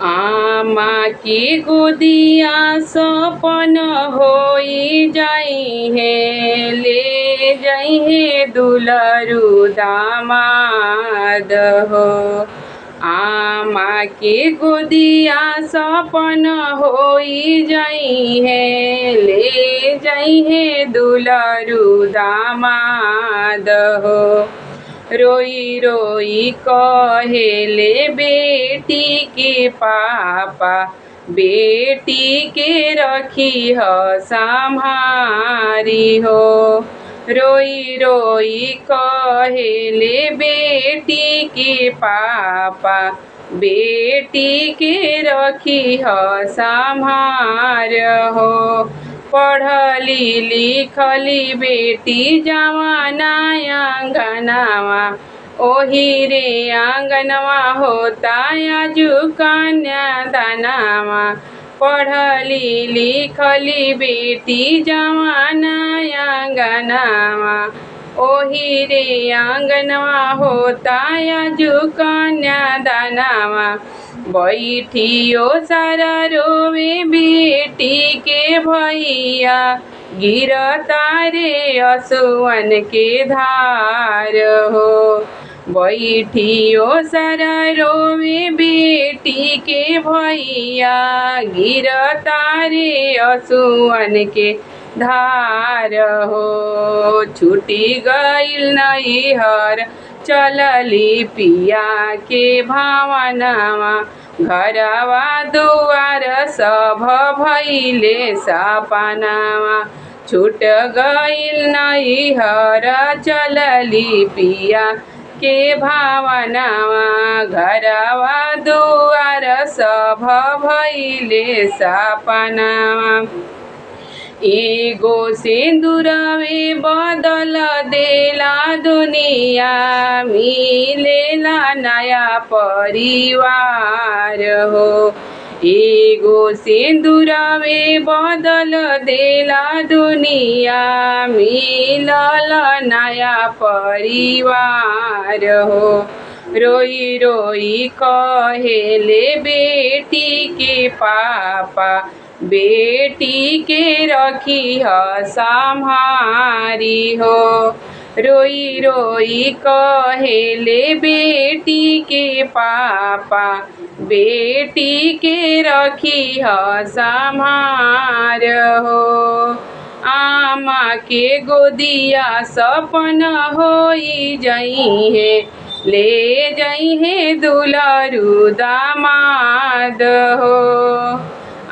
आमा की गोदिया सपन होई जाई है, ले जाई है दुलरू दामाद हो। आमा के गोदिया सपन होई जाई है, ले जाई है दुलरू दामाद हो। रोई रोई कहेले बेटी के पापा, बेटी के रखी ह सम्हारी हो। रोई रोई कहेले बेटी के पापा, बेटी के रखी ह सम्हार हो। पढ़ली लिखली बेटी जवाना आंगनवा, ओही रे आंगनवा होता आजू कन्यादानवा। पढ़ली लिखली बेटी जवाना आंगनवा, ओही रे आंगनवा होता आजू कन्यादानवा। बैठियो सारा रोवे बेटी के भैया, गिरता रे असुवन के धार हो। बैठियो सारा रोवे बेटी के भैया, गिरता रे असुवन के धार हो। छूटी गइल नैहर चलली पिया के भावनावा, घरवा दुआर सब भइले सपनावा। छूट गइल नैहर चलली पिया के भावनावा, घरवा दुआर सब भइले सपनावा। एगो सिंदूरवे बदल देला दुनिया, मिलेला नया परिवार हो। एगो सिंदूरवे बदल देला दुनिया, मिलल नया परिवार हो। रोई रोई कहेले बेटी के पापा, बेटी के रखी ह सम्हारी हो। रोई रोई कहेले बेटी के पापा, बेटी के रखी ह सम्हार हो। आमा के गोदिया सपन होई जाई है, ले जाई है दुलरू दामाद हो।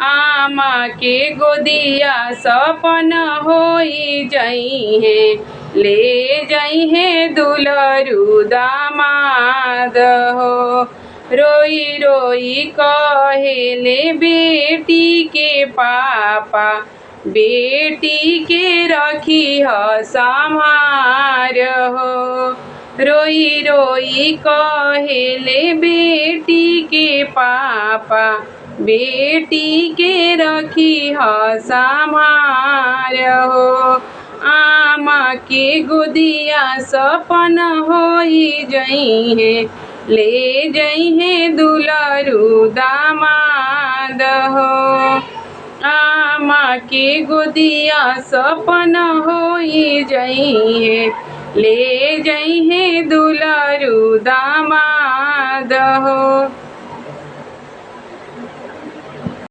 आमा के गोदिया सपन होई जाई है, ले जाई है दुलरू दामाद हो। रोई रोई कहेले बेटी के पापा, बेटी के रखी ह सम्हार हो। रोई रोई कहेले बेटी के पापा, बेटी के रखी ह सम्हार हो। आमा के गोदिया सपन होई जाई है, ले जाई है दुलरू दामाद हो। आमा के गोदिया सपन होई जाई है, ले जाई है दुलरू दामाद हो।